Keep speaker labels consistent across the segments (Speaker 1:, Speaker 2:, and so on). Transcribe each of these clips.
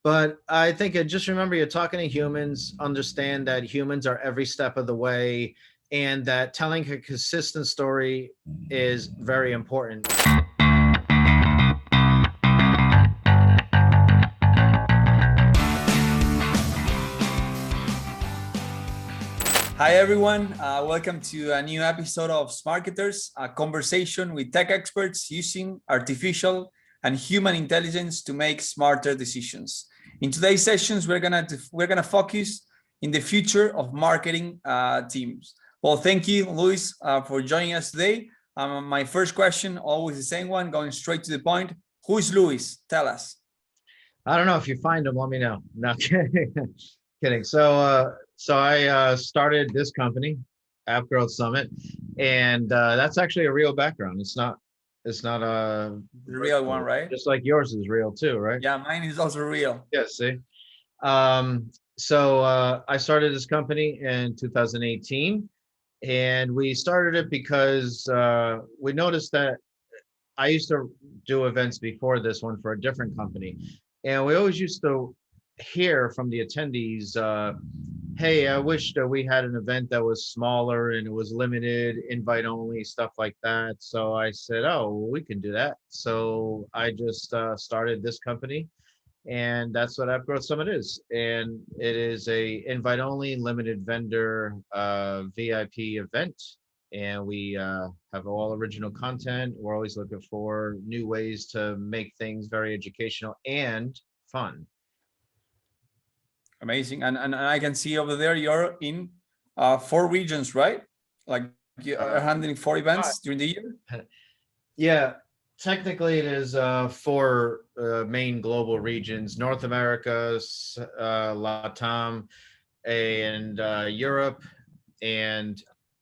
Speaker 1: But I think just remember you're talking to humans, understand that humans are every step of the way, and that telling a consistent story is very important.
Speaker 2: Hi, everyone. Welcome to a new episode of Smartketers, a conversation with tech experts using artificial and human intelligence to make smarter decisions. In today's sessions, we're gonna focus in the future of marketing teams. Well, thank you, Louis, for joining us today. My first question, always the same one, going straight to the point. Who is Louis? Tell us.
Speaker 1: I don't know if you find them, let me know. No kidding. Kidding. So I started this company, App Growth Summit, and that's actually a real background. It's not a
Speaker 2: The real one,
Speaker 1: virtual,
Speaker 2: right?
Speaker 1: just like yours is real too, right?
Speaker 2: Yeah, mine is also real.
Speaker 1: Yeah, see. So I started this company in 2018, and we started it because we noticed that I used to do events before this one for a different company, and we always used to hear from the attendees, "Hey, I wish that we had an event that was smaller and it was limited, invite only, stuff like that." So I said, "Oh, well, we can do that." So I just started this company, and that's what App Growth Summit is. And it is a invite only, limited vendor, VIP event. And we have all original content. We're always looking for new ways to make things very educational and fun.
Speaker 2: Amazing. And I can see over there you're in 4 regions, right? Like you are
Speaker 1: Uh,
Speaker 2: handling 4 events
Speaker 1: Five.
Speaker 2: during the year.
Speaker 1: Yeah, technically it is four main global regions: North America, Latam, and Europe, and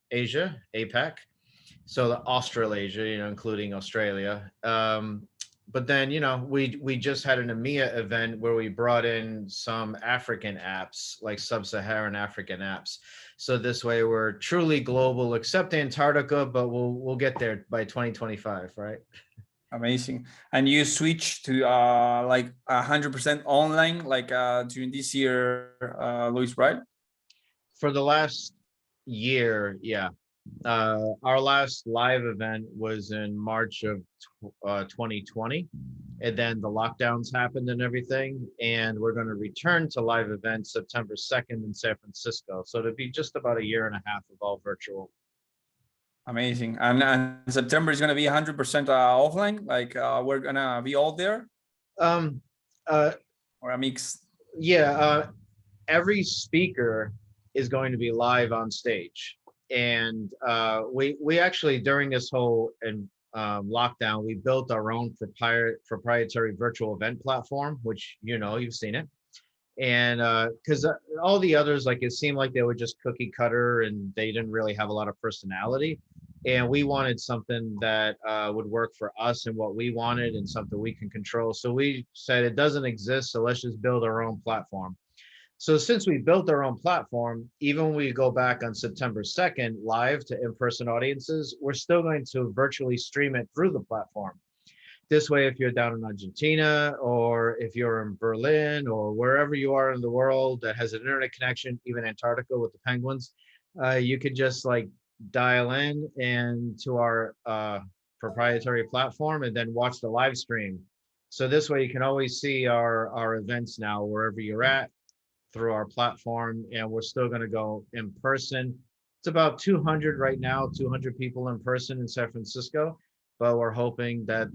Speaker 1: Asia, APAC. So the Australasia, including Australia. But then, we just had an EMEA event where we brought in some African apps, like sub-Saharan African apps. So this way we're truly global, except Antarctica, but we'll get there by 2025, right?
Speaker 2: Amazing. And you switch to like 100% online, like during this year, Luis, right?
Speaker 1: For the last year, yeah. Our last live event was in March of 2020, and then the lockdowns happened and everything. And we're going to return to live events September 2nd in San Francisco. So it'll be just about a year and a half of all virtual.
Speaker 2: Amazing. And September is going to be 100% offline. Like we're going to be all there
Speaker 1: Um, uh,
Speaker 2: or a mix.
Speaker 1: yeah, every speaker is going to be live on stage. And we actually, during this whole lockdown, we built our own proprietary virtual event platform, which you've seen it. And because all the others, like, it seemed like they were just cookie cutter and they didn't really have a lot of personality. And we wanted something that would work for us and what we wanted, and something we can control. So we said it doesn't exist, so let's just build our own platform. So since we built our own platform, even when we go back on September 2nd live to in-person audiences, we're still going to virtually stream it through the platform. This way, if you're down in Argentina, or if you're in Berlin, or wherever you are in the world that has an internet connection, even Antarctica with the penguins, you could just like dial in and to our proprietary platform and then watch the live stream. So this way you can always see our events now wherever you're at through our platform, and we're still going to go in person. It's about 200 right now, 200 people in person in San Francisco, but we're hoping that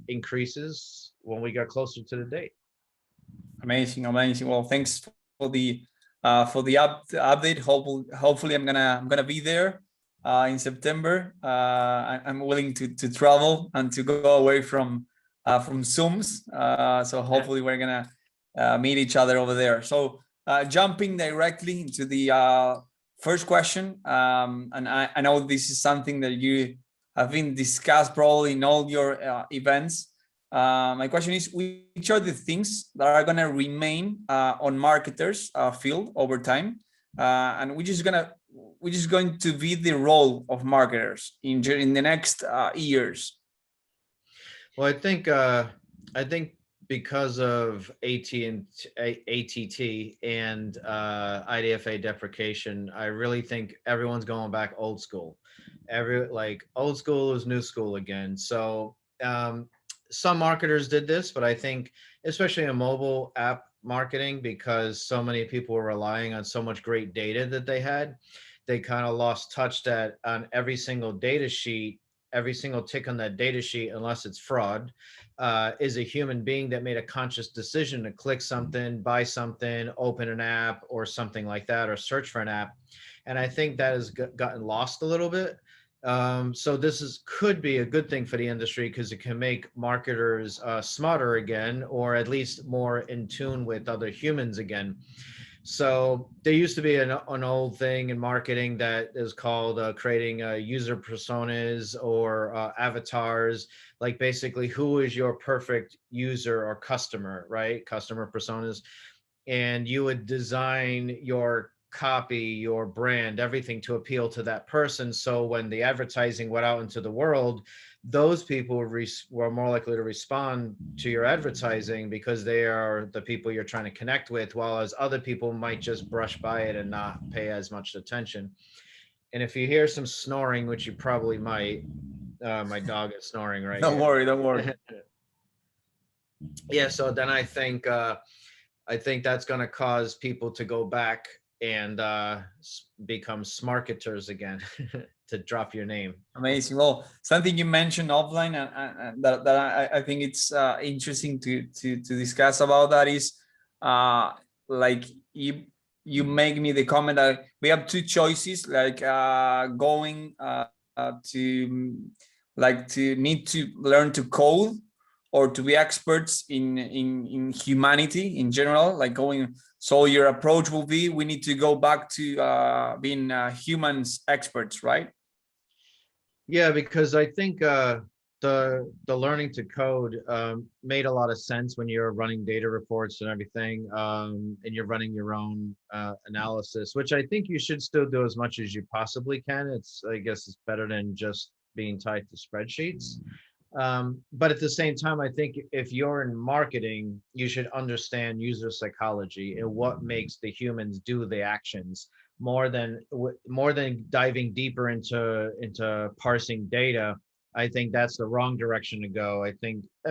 Speaker 1: increases when we get closer to the date.
Speaker 2: Amazing, amazing. Well, thanks for the update. Hopefully, I'm gonna be there in September. I'm willing to travel and to go away from Zooms. So hopefully, we're gonna meet each other over there. So jumping directly into the first question, and I know this is something that you have been discussed probably in all your events. My question is, which are the things that are going to remain on marketers field over time, and which is going to be the role of marketers in the next years?
Speaker 1: Well, I think because of ATT and IDFA deprecation, I really think everyone's going back old school. Like old school is new school again. So um, some marketers did this, but I think especially in mobile app marketing, because so many people were relying on so much great data that they kind of lost touch that on every single data sheet, every single tick on that data sheet, unless it's fraud, is a human being that made a conscious decision to click something, buy something, open an app or something like that, or search for an app. And I think that has gotten lost a little bit. So this could be a good thing for the industry because it can make marketers smarter again, or at least more in tune with other humans again. So there used to be an old thing in marketing that is called creating user personas or avatars, like basically who is your perfect user or customer, right? Customer personas. And you would design your copy, your brand, everything to appeal to that person. So when the advertising went out into the world, those people were more likely to respond to your advertising because they are the people you're trying to connect with, while as other people might just brush by it and not pay as much attention. And if you hear some snoring, which you probably might, my dog is snoring right
Speaker 2: Don't
Speaker 1: here.
Speaker 2: worry, don't worry.
Speaker 1: Yeah, so then I think that's going to cause people to go back and become smarketers again, to drop your name.
Speaker 2: Amazing. Well, something you mentioned offline, and that I think it's interesting to discuss about that is like you make me the comment that we have two choices, like going to like to need to learn to code or to be experts in humanity in general, like going. So your approach will be we need to go back to being humans experts, right?
Speaker 1: Yeah, because I think the learning to code made a lot of sense when you're running data reports and everything, and you're running your own analysis, which I think you should still do as much as you possibly can. I guess it's better than just being tied to spreadsheets. But at the same time, I think if you're in marketing, you should understand user psychology and what makes the humans do the actions more than diving deeper into parsing data. I think that's the wrong direction to go. I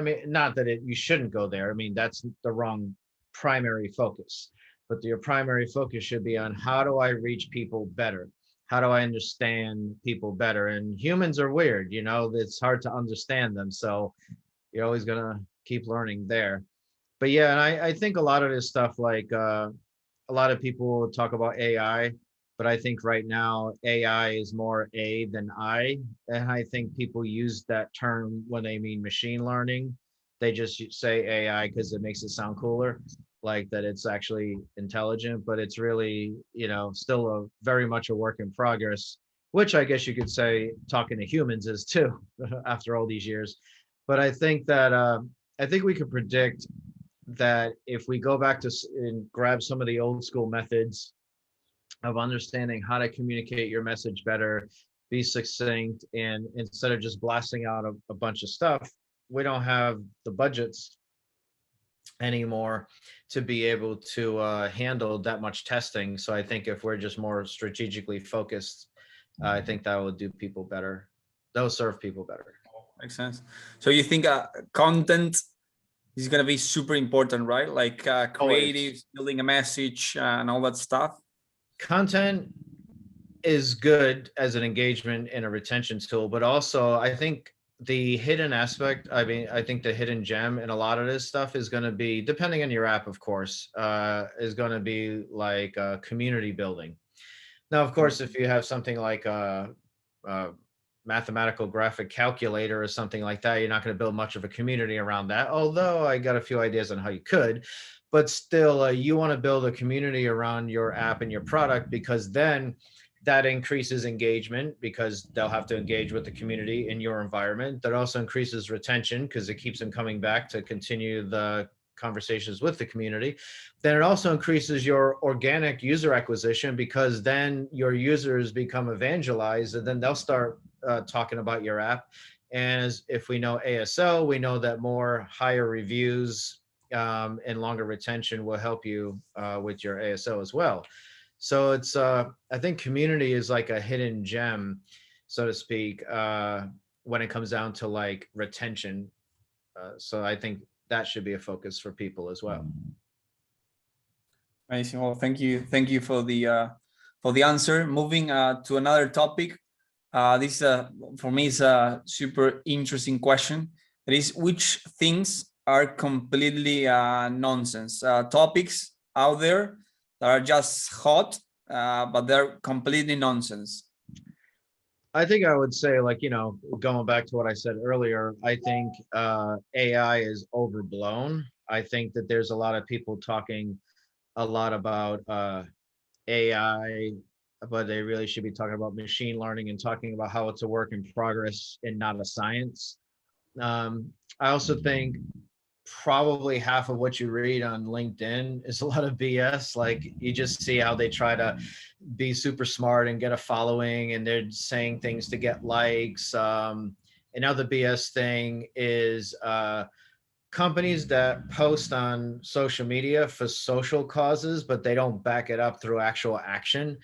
Speaker 1: mean, not that you shouldn't go there. I mean, that's the wrong primary focus. But your primary focus should be on how do I reach people better? How do I understand people better? And humans are weird, it's hard to understand them. So you're always gonna keep learning there. But yeah, and I think a lot of this stuff, like a lot of people talk about AI, but I think right now AI is more A than I. And I think people use that term when they mean machine learning. They just say AI because it makes it sound cooler, like that it's actually intelligent, but it's really, still a very much a work in progress, which I guess you could say talking to humans is too, after all these years. But I think we could predict that if we go back to and grab some of the old school methods of understanding how to communicate your message better, be succinct, and instead of just blasting out a bunch of stuff, we don't have the budgets anymore to be able to handle that much testing. So I think if we're just more strategically focused, I think that will do people better. That'll serve people better.
Speaker 2: Makes sense. So you think content is going to be super important, right? Like creative, building a message and all that stuff.
Speaker 1: Content is good as an engagement and a retention tool, but also I think the hidden aspect, I think the hidden gem in a lot of this stuff is going to be, depending on your app, of course, is going to be like community building. Now, of course, if you have something like a mathematical graphic calculator or something like that, you're not going to build much of a community around that. Although I got a few ideas on how you could, but still, you want to build a community around your app and your product, because then that increases engagement because they'll have to engage with the community in your environment. That also increases retention because it keeps them coming back to continue the conversations with the community. Then it also increases your organic user acquisition because then your users become evangelized and then they'll start talking about your app. And if we know ASO, we know that more higher reviews and longer retention will help you with your ASO as well. So it's I think community is like a hidden gem, so to speak, when it comes down to like retention. So I think that should be a focus for people as well.
Speaker 2: Amazing. Well, thank you for the answer. Moving to another topic. This for me is a super interesting question. It is, which things are completely nonsense? Topics out there that are just hot, but they're completely nonsense.
Speaker 1: I think I would say, like, you know, going back to what I said earlier, I think AI is overblown. I think that there's a lot of people talking a lot about AI, but they really should be talking about machine learning and talking about how it's a work in progress and not a science. I also think probably half of what you read on LinkedIn is a lot of BS. Like, you just see how they try to be super smart and get a following, and they're saying things to get likes. Another BS thing is companies that post on social media for social causes, but they don't back it up through actual action.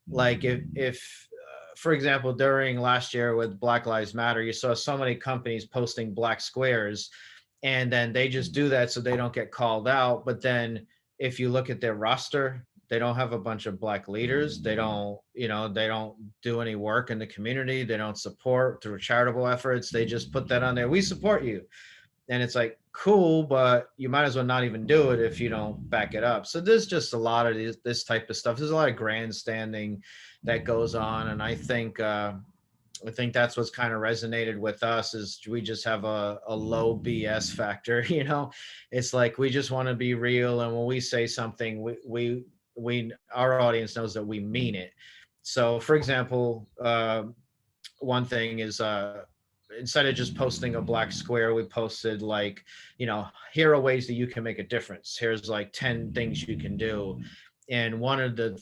Speaker 1: Like, if for example, during last year with Black Lives Matter, you saw so many companies posting black squares, and then they just do that so they don't get called out. But then if you look at their roster, they don't have a bunch of black leaders. They don't, you know, they don't do any work in the community. They don't support through charitable efforts. They just put that on there. We support you. And it's like, cool, but you might as well not even do it if you don't back it up. So there's just a lot of this type of stuff. There's a lot of grandstanding that goes on. And I think that's what's kind of resonated with us, is we just have a low BS factor. You know, it's like, we just want to be real. And when we say something, we our audience knows that we mean it. So for example, one thing is, instead of just posting a black square, we posted like, you know, here are ways that you can make a difference. Here's like 10 things you can do. And one of the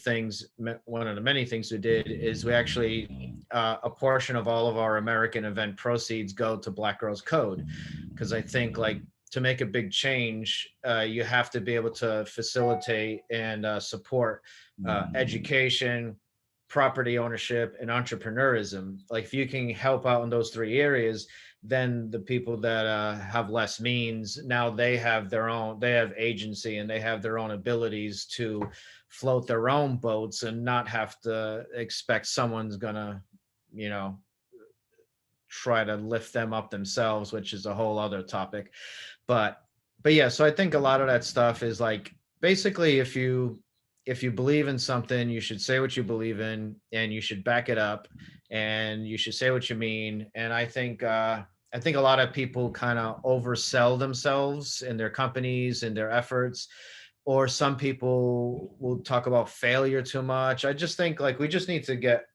Speaker 1: many things we did is we actually, a portion of all of our American event proceeds go to Black Girls Code. Because I think, like, to make a big change, you have to be able to facilitate and support education, property ownership, and entrepreneurism. Like, if you can help out in those three areas, then the people that have less means, now they have agency, and they have their own abilities to float their own boats and not have to expect someone's gonna, you know, try to lift them up themselves, which is a whole other topic. But yeah, so I think a lot of that stuff is like, basically, if you believe in something, you should say what you believe in, and you should back it up, and you should say what you mean. And I think a lot of people kind of oversell themselves and their companies and their efforts, or some people will talk about failure too much. I just think, like, we just need to get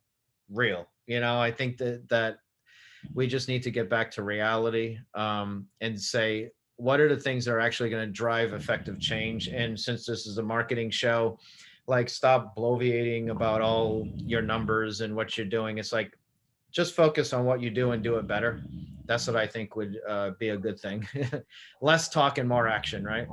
Speaker 1: real. You know, I think that we just need to get back to reality, and say, what are the things that are actually going to drive effective change? And since this is a marketing show, like, stop bloviating about all your numbers and what you're doing. It's like, just focus on what you do and do it better. That's what I think would be a good thing. Less talk and more action, right?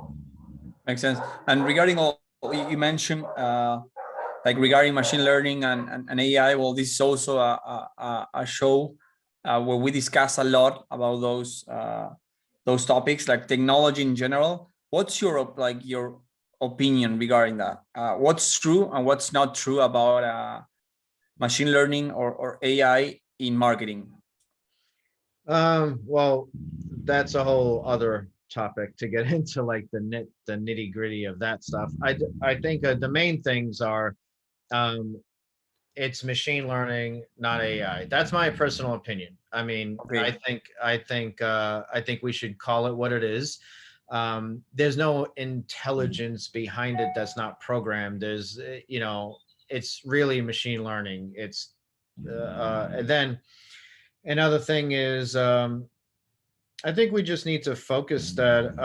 Speaker 2: Makes sense. And regarding all you mentioned, like regarding machine learning and AI, well, this is also a show where we discuss a lot about those topics, like technology in general. What's your opinion regarding that? What's true and what's not true about machine learning or AI in marketing?
Speaker 1: Well, that's a whole other topic to get into, like the nitty gritty of that stuff. I think the main things are, um, it's machine learning, not AI. That's my personal opinion. I mean,
Speaker 2: Okay.
Speaker 1: I think we should call it what it is. There's no intelligence behind it that's not programmed. There's, you know, it's really machine learning. It's and then another thing is, I think we just need to focus that,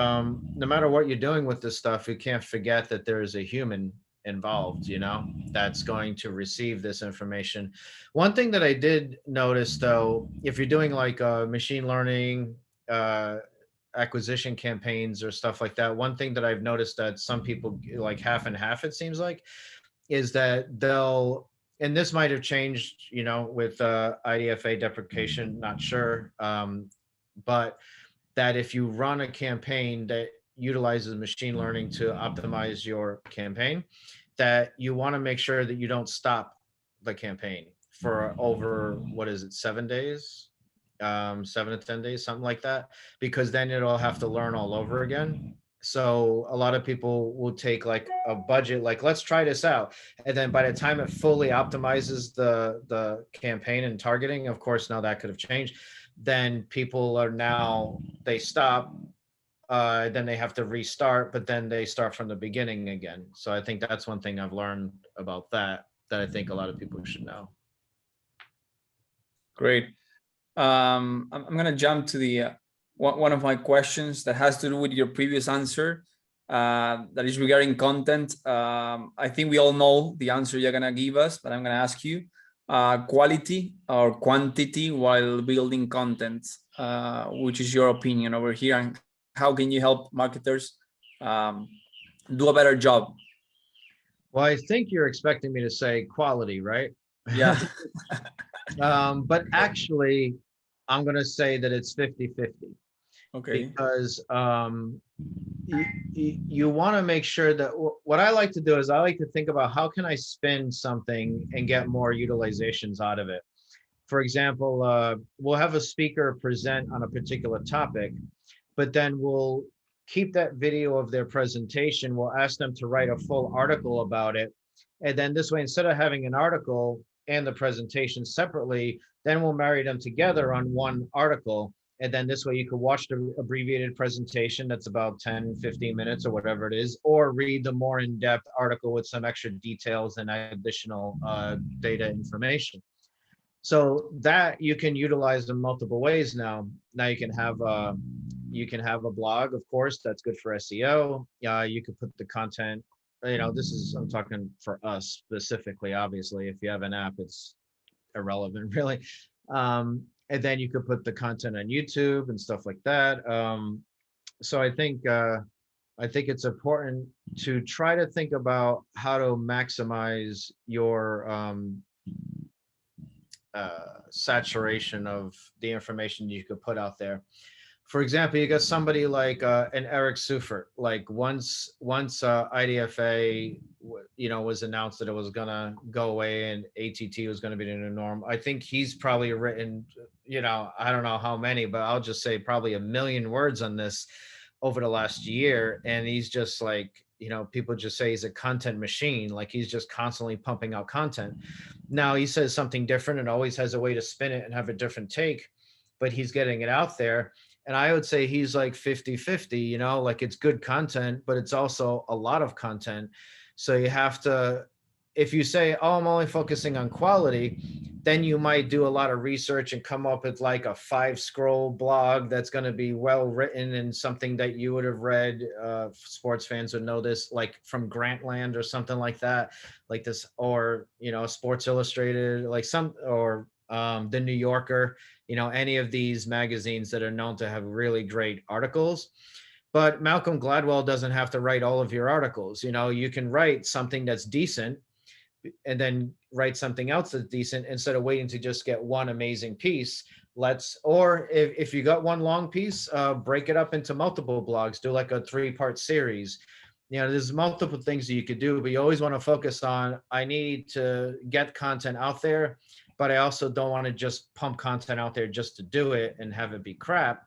Speaker 1: no matter what you're doing with this stuff, you can't forget that there is a human involved, you know, that's going to receive this information. One thing that I did notice, though, if you're doing like machine learning, uh, acquisition campaigns or stuff like that, one thing that I've noticed that some people like half and half, it seems like, is that they'll, and this might have changed, you know, with IDFA deprecation, not sure, but that if you run a campaign that utilizes machine learning to optimize your campaign, that you want to make sure that you don't stop the campaign for over, what is it, 7 days, 7 to 10 days, something like that, because then it'll have to learn all over again. So a lot of people will take like a budget, like let's try this out, and then by the time it fully optimizes the campaign and targeting, of course now that could have changed, then people are now, they stop, then they have to restart, but then they start from the beginning again. So I think that's one thing I've learned about that, that I think a lot of people should know.
Speaker 2: Great. I'm gonna jump to the one of my questions that has to do with your previous answer, that is regarding content. I think we all know the answer you're gonna give us, but I'm gonna ask you, quality or quantity while building content, which is your opinion over here, and how can you help marketers do a better job?
Speaker 1: Well, I think you're expecting me to say quality, right?
Speaker 2: Yeah.
Speaker 1: But actually, I'm going to say that it's 50-50,
Speaker 2: Okay.
Speaker 1: because you want to make sure that what I like to do is I like to think about how can I spin something and get more utilizations out of it. For example, we'll have a speaker present on a particular topic, but then we'll keep that video of their presentation. We'll ask them to write a full article about it. And then this way, instead of having an article and the presentation separately, then we'll marry them together on one article. And then this way you can watch the abbreviated presentation that's about 10, 15 minutes or whatever it is, or read the more in-depth article with some extra details and additional data information. So that you can utilize in multiple ways now. Now you can have a blog, of course, that's good for SEO. You could put the content, you know, this is, I'm talking for us specifically, obviously. If you have an app, it's irrelevant, really. And then you could put the content on YouTube and stuff like that. So I think it's important to try to think about how to maximize your saturation of the information you could put out there. For example, you got somebody like an Eric Seufert. Like once IDFA, you know, was announced that it was gonna go away and ATT was gonna be the new norm, I think he's probably written, you know, I don't know how many, but I'll just say probably 1 million words on this over the last year. And he's just like, you know, people just say he's a content machine. Like he's just constantly pumping out content. Now he says something different and always has a way to spin it and have a different take, but he's getting it out there. And I would say he's like 50-50, you know, like it's good content, but it's also a lot of content. So you have to, if you say, oh, I'm only focusing on quality, then you might do a lot of research and come up with like a 5-scroll blog that's going to be well written and something that you would have read. Sports fans would know this, like from Grantland or something like that, like this, or, you know, Sports Illustrated, like some, or the New Yorker, you know, any of these magazines that are known to have really great articles. But Malcolm Gladwell doesn't have to write all of your articles. You know, you can write something that's decent and then write something else that's decent instead of waiting to just get one amazing piece. Or if you got one long piece, break it up into multiple blogs, do like a 3-part series. You know, there's multiple things that you could do, but you always want to focus on, I need to get content out there, but I also don't want to just pump content out there just to do it and have it be crap.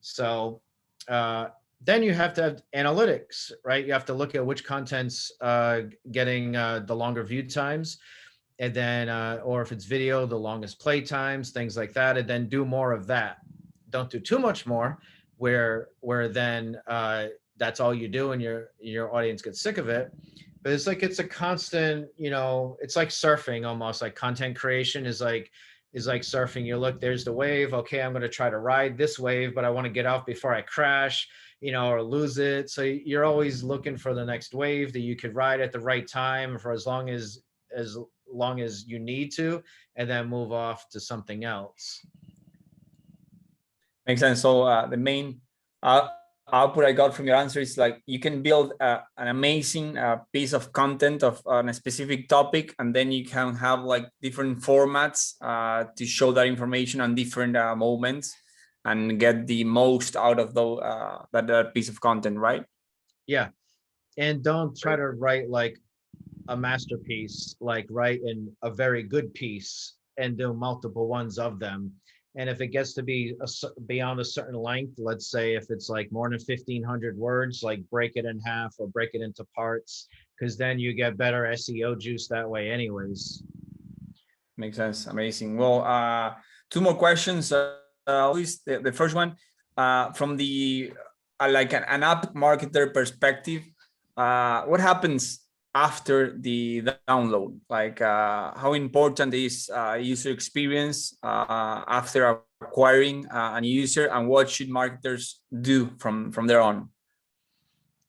Speaker 1: So then you have to have analytics, right? You have to look at which content's getting the longer view times, and then, or if it's video, the longest play times, things like that, and then do more of that. Don't do too much more, where then that's all you do and your audience gets sick of it. But it's a constant, you know, it's like surfing almost. Like content creation is like surfing. You look, there's the wave. Okay, I'm going to try to ride this wave, but I want to get off before I crash, you know, or lose it. So you're always looking for the next wave that you could ride at the right time for as long as you need to, and then move off to something else.
Speaker 2: Makes sense. So the main output I got from your answer is like you can build an amazing piece of content on a specific topic, and then you can have like different formats to show that information on different moments and get the most out of that piece of content, right?
Speaker 1: Yeah. And don't try to write like a masterpiece, like write in a very good piece and do multiple ones of them. And if it gets to be beyond a certain length, let's say if it's like more than 1,500 words, like break it in half or break it into parts, because then you get better SEO juice that way anyways.
Speaker 2: Makes sense. Amazing. Well, two more questions. Luis, the first one, from the like an app marketer perspective, what happens after the download? Like how important is user experience after acquiring a new user, and what should marketers do from there on?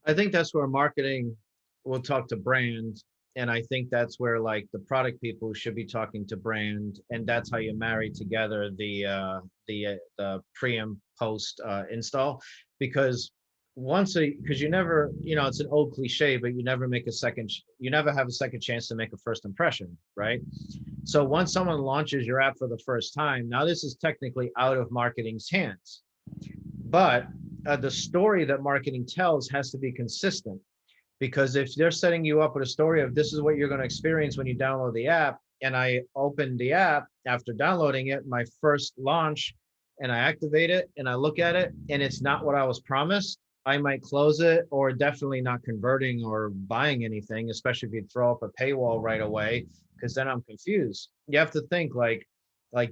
Speaker 1: I think that's where marketing will talk to brand. And I think that's where like the product people should be talking to brand. And that's how you marry together the pre and post install. Because because you never, it's an old cliche, but you never you never have a second chance to make a first impression, right? So once someone launches your app for the first time, now this is technically out of marketing's hands. But the story that marketing tells has to be consistent, because if they're setting you up with a story of this is what you're going to experience when you download the app, and I open the app after downloading it, my first launch, and I activate it and I look at it and it's not what I was promised, I might close it, or definitely not converting or buying anything, especially if you throw up a paywall right away, because then I'm confused. You have to think like,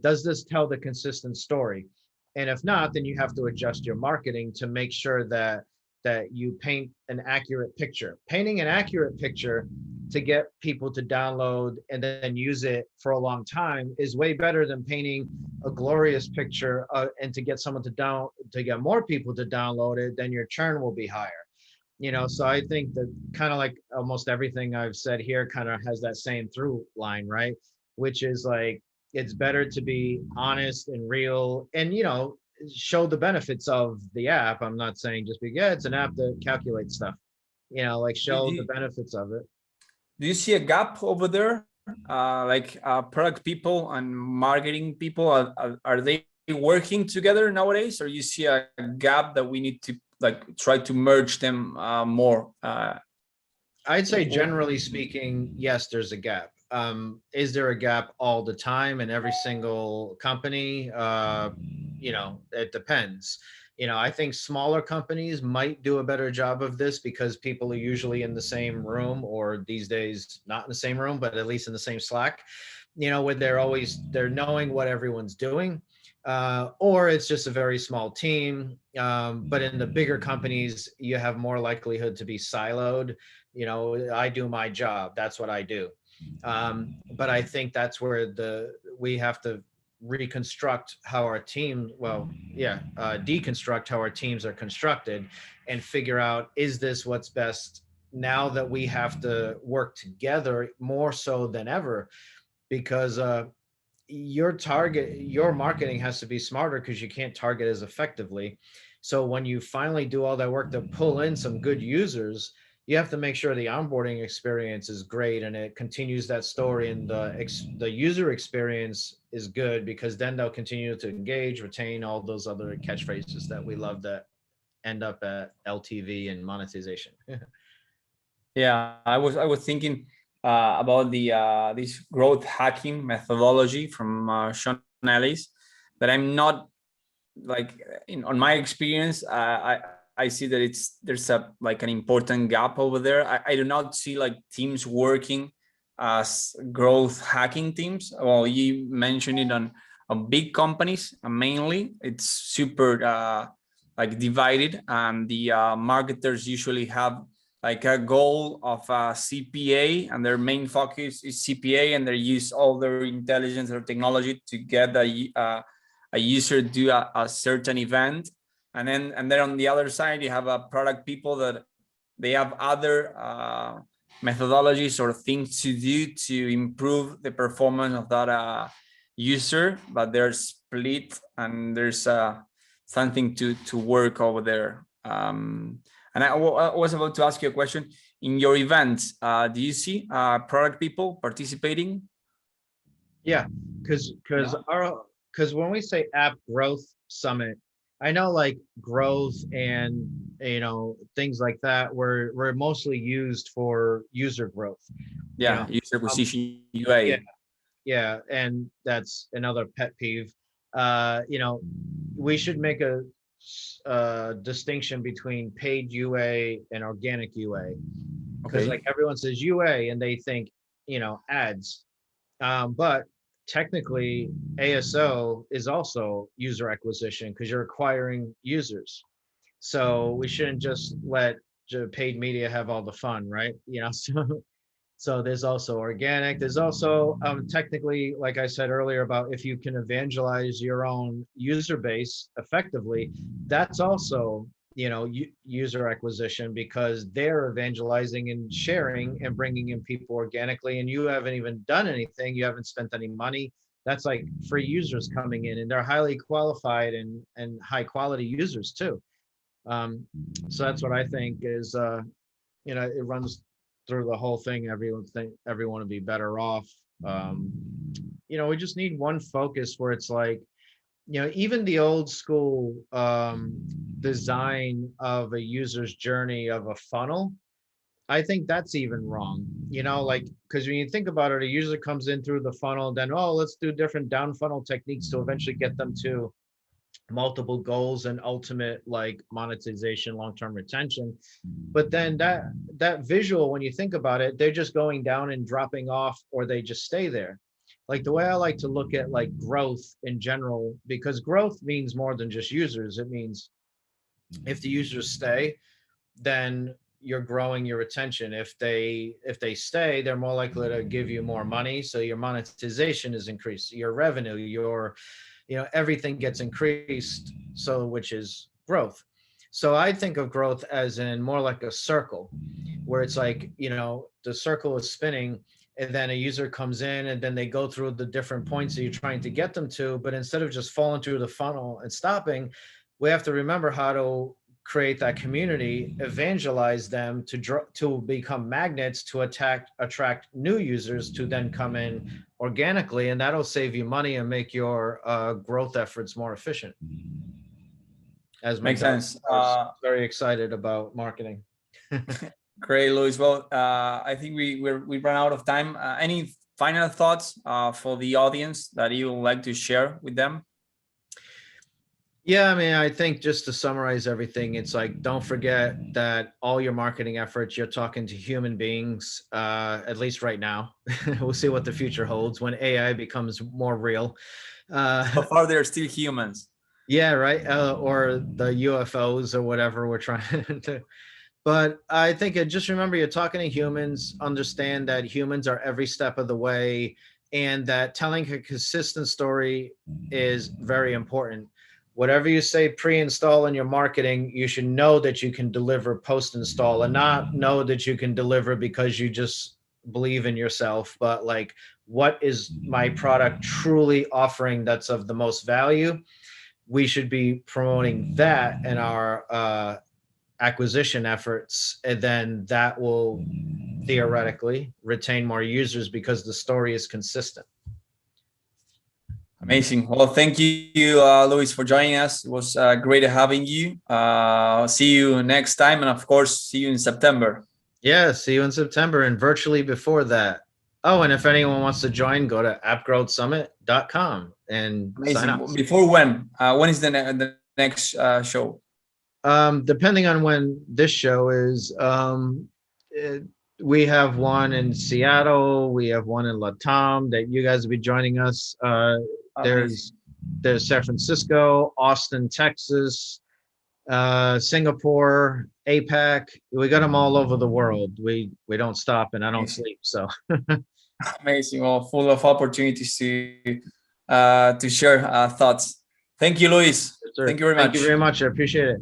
Speaker 1: does this tell the consistent story? And if not, then you have to adjust your marketing to make sure that you paint an accurate picture. Painting an accurate picture to get people to download and then use it for a long time is way better than painting a glorious picture and to get someone to get more people to download it, then your churn will be higher. So I think that kind of like almost everything I've said here kind of has that same through line, right? Which is like, it's better to be honest and real and, show the benefits of the app. I'm not saying just it's an app that calculates stuff, like show the benefits of it.
Speaker 2: Do you see a gap over there? Like product people and marketing people, are they working together nowadays, or you see a gap that we need to like try to merge them more?
Speaker 1: I'd say generally speaking, yes, there's a gap. Is there a gap all the time in every single company? It depends. I think smaller companies might do a better job of this because people are usually in the same room, or these days not in the same room, but at least in the same Slack, where they're knowing what everyone's doing. Or it's just a very small team. But in the bigger companies, you have more likelihood to be siloed. I do my job. That's what I do. But I think that's where we have to reconstruct how our team, deconstruct how our teams are constructed and figure out, is this what's best now that we have to work together more so than ever? Because your marketing has to be smarter because you can't target as effectively. So when you finally do all that work to pull in some good users, you have to make sure the onboarding experience is great and it continues that story, and the user experience is good, because then they'll continue to engage, retain, all those other catchphrases that we love that end up at LTV and monetization.
Speaker 2: Yeah, I was thinking about the this growth hacking methodology from Sean Ellis, but I'm not like on my experience. I see that there's like an important gap over there. I do not see like teams working as growth hacking teams. Well, you mentioned it on big companies mainly. It's super like divided, and the marketers usually have like a goal of a CPA, and their main focus is CPA, and they use all their intelligence or technology to get a user do a certain event. And then on the other side, you have a product people that they have other methodologies or things to do to improve the performance of that user, but they're split, and there's something to work over there. And I was about to ask you a question. In your events, do you see product people participating?
Speaker 1: Yeah, because when we say app growth summit, I know like growth and things like that were mostly used for user growth.
Speaker 2: Yeah, user
Speaker 1: Um,
Speaker 2: acquisition
Speaker 1: yeah,
Speaker 2: UA.
Speaker 1: yeah, and that's another pet peeve. We should make a distinction between paid UA and organic UA, because like
Speaker 2: Okay.
Speaker 1: everyone says UA and they think ads. But technically, ASO is also user acquisition because you're acquiring users. So we shouldn't just let paid media have all the fun, right? So there's also organic. There's also technically, like I said earlier, about if you can evangelize your own user base effectively, that's also user acquisition because they're evangelizing and sharing and bringing in people organically, and you haven't even done anything. You haven't spent any money. That's like free users coming in, and they're highly qualified and high quality users too. So that's what I think is it runs through the whole thing. Everyone would be better off. We just need one focus where it's like, even the old school design of a user's journey of a funnel, I think that's even wrong. Like, because when you think about it, a user comes in through the funnel, then, oh, let's do different down funnel techniques to eventually get them to multiple goals and ultimate like monetization, long-term retention. But then that visual, when you think about it, they're just going down and dropping off, or they just stay there. Like the way I like to look at like growth in general, because growth means more than just users. It means if the users stay, then you're growing your retention. If they stay, they're more likely to give you more money, so your monetization is increased, your revenue, everything gets increased, so which is growth. So I think of growth as in more like a circle, where it's like, the circle is spinning, and then a user comes in and then they go through the different points that you're trying to get them to. But instead of just falling through the funnel and stopping, we have to remember how to create that community, evangelize them to become magnets to attract new users to then come in organically, and that'll save you money and make your growth efforts more efficient. As my
Speaker 2: Makes
Speaker 1: daughter
Speaker 2: sense.
Speaker 1: is very excited about marketing.
Speaker 2: Great, Luis. Well, I think we ran out of time. Any final thoughts for the audience that you would like to share with them?
Speaker 1: Yeah, I mean, I think just to summarize everything, it's like, don't forget that all your marketing efforts, you're talking to human beings, at least right now. We'll see what the future holds when AI becomes more real.
Speaker 2: So far, they're still humans.
Speaker 1: Yeah, right. Or the UFOs or whatever we're trying to. But I think just remember, you're talking to humans, understand that humans are every step of the way, and that telling a consistent story is very important. Whatever you say pre-install in your marketing, you should know that you can deliver post-install, and not know that you can deliver because you just believe in yourself, but like, what is my product truly offering that's of the most value? We should be promoting that in our acquisition efforts, and then that will theoretically retain more users because the story is consistent.
Speaker 2: Amazing. Well, thank you, Luis, for joining us. It was great having you. See you next time, and of course, see you in September.
Speaker 1: Yeah, see you in September and virtually before that. Oh, and if anyone wants to join, go to appgrowthsummit.com and sign up.
Speaker 2: Amazing. Before when? When is the next show?
Speaker 1: Depending on when this show is, we have one in Seattle, we have one in Latam that you guys will be joining us. There's San Francisco, Austin, Texas, Singapore, APAC. We got them all over the world. We don't stop, and I don't sleep. So
Speaker 2: amazing. Well, full of opportunities to share thoughts. Thank you, Luis.
Speaker 1: yes, sir.
Speaker 2: Thank you very much.
Speaker 1: Thank you very much. I appreciate it.